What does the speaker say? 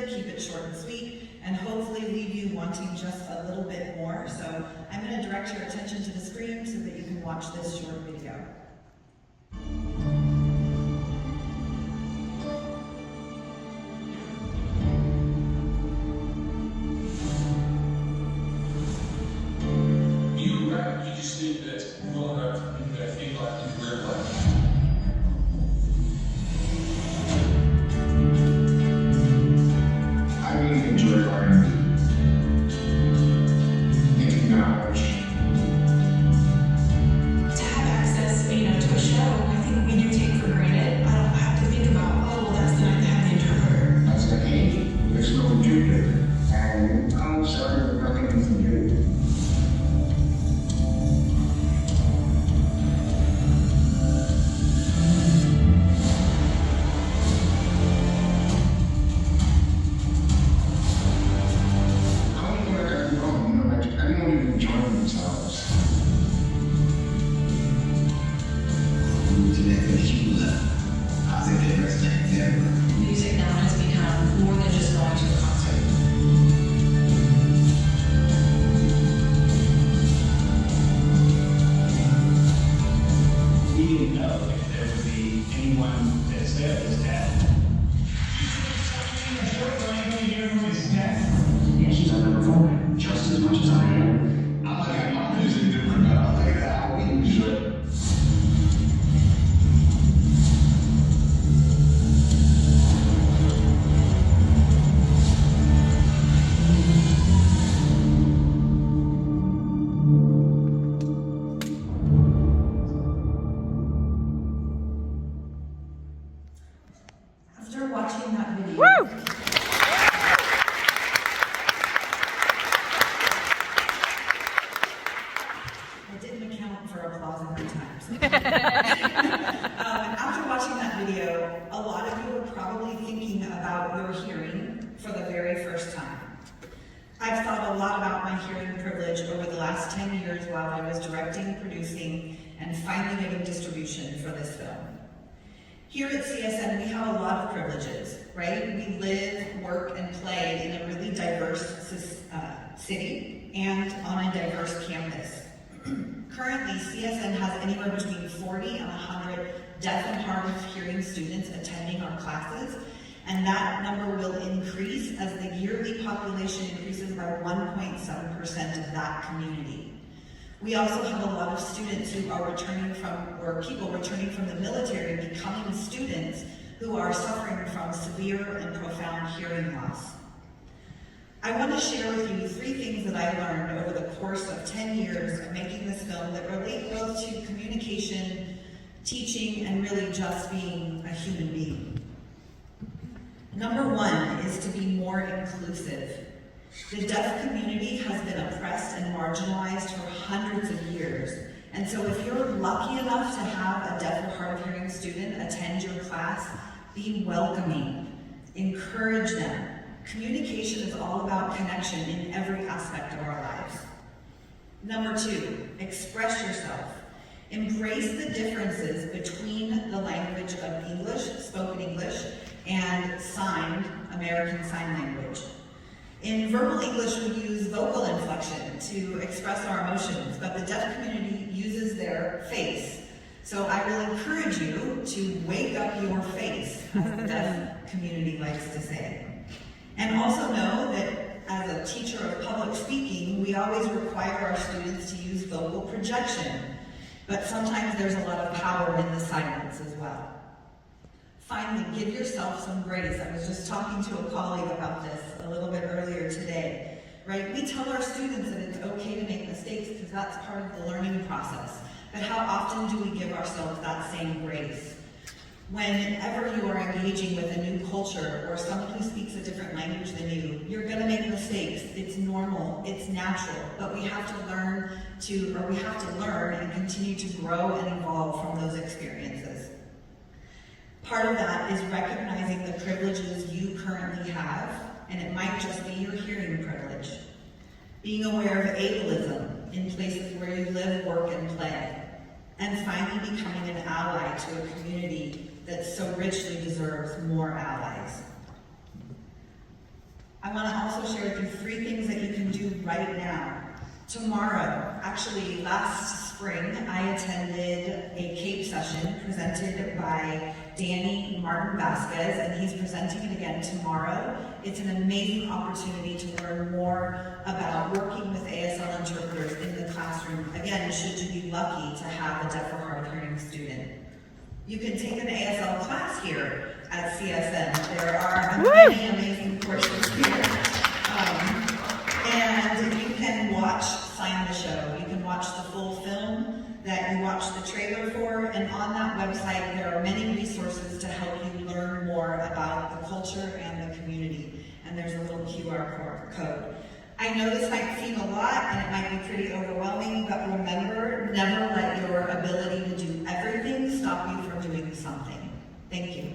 keep it short and sweet, and hopefully leave you wanting just a little bit more. So I'm going to direct your attention to the screen so that you can watch this short video. You just need that moment in that feel like you were like. I really enjoy learning and acknowledge. To have access, to a show, I think we do take for granted. I don't have to think about, oh, well, that's the night they have the interpreter. I said, hey, there's no interpreter, and I'm sorry, there's nothing we can do. Music now has become more than just going to a concert. We didn't know if there would be anyone that said his dad. Yeah, she's on number 4, just as much as I am. I'm like, I'm using different, I like that, we usually. After watching that video, I didn't account for applause every time. So. After watching that video, a lot of you are probably thinking about your hearing for the very first time. I've thought a lot about my hearing privilege over the last 10 years while I was directing, producing, and finally getting distribution for this film. Here at CSN, we have a lot of privileges, right? We live, work, and play in a really diverse city and on a diverse campus. Currently, CSN has anywhere between 40 and 100 deaf and hard of hearing students attending our classes, and that number will increase as the yearly population increases by 1.7% of that community. We also have a lot of students who are returning from, or people returning from the military becoming students who are suffering from severe and profound hearing loss. I want to share with you 3 things that I learned over the course of 10 years of making this film that relate both to communication, teaching, and really just being a human being. Number 1 is to be more inclusive. The deaf community has been oppressed and marginalized for hundreds of years. And so if you're lucky enough to have a deaf or hard of hearing student attend your class, be welcoming, encourage them. Communication is all about connection in every aspect of our lives. Number 2, express yourself. Embrace the differences between the language of English, spoken English, and signed American Sign Language. In verbal English, we use vocal inflection to express our emotions, but the deaf community uses their face. So I will encourage you to wake up your face, as the deaf community likes to say. And also know that as a teacher of public speaking, we always require our students to use vocal projection, but sometimes there's a lot of power in the silence as well. Finally, give yourself some grace. I was just talking to a colleague about this a little bit earlier today, right? We tell our students that it's okay to make mistakes because that's part of the learning process. But how often do we give ourselves that same grace? Whenever you are engaging with a new culture or someone who speaks a different language than you, you're gonna make mistakes. It's normal, it's natural, but we have to learn and continue to grow and evolve from those experiences. Part of that is recognizing the privileges you currently have, and it might just be your hearing privilege. Being aware of ableism in places where you live, work, and play. And finally becoming an ally to a community that so richly deserves more allies. I want to also share with you 3 things that you can do right now. Tomorrow, actually last spring, I attended a CAPE session presented by Danny Martin Vasquez, and he's presenting it again tomorrow. It's an amazing opportunity to learn more about working with ASL interpreters in the classroom. Again, should you be lucky to have a deaf or hard of hearing student. You can take an ASL class here at CSM. There are many amazing courses here. And you can watch Sign the Show. You can watch the full film that you watched the trailer for, and on that website there are many resources to help you learn more about the culture and the community. And there's a little QR code. I know this might seem a lot and it might be pretty overwhelming, but remember, never let your ability to do everything stop you from doing something. Thank you.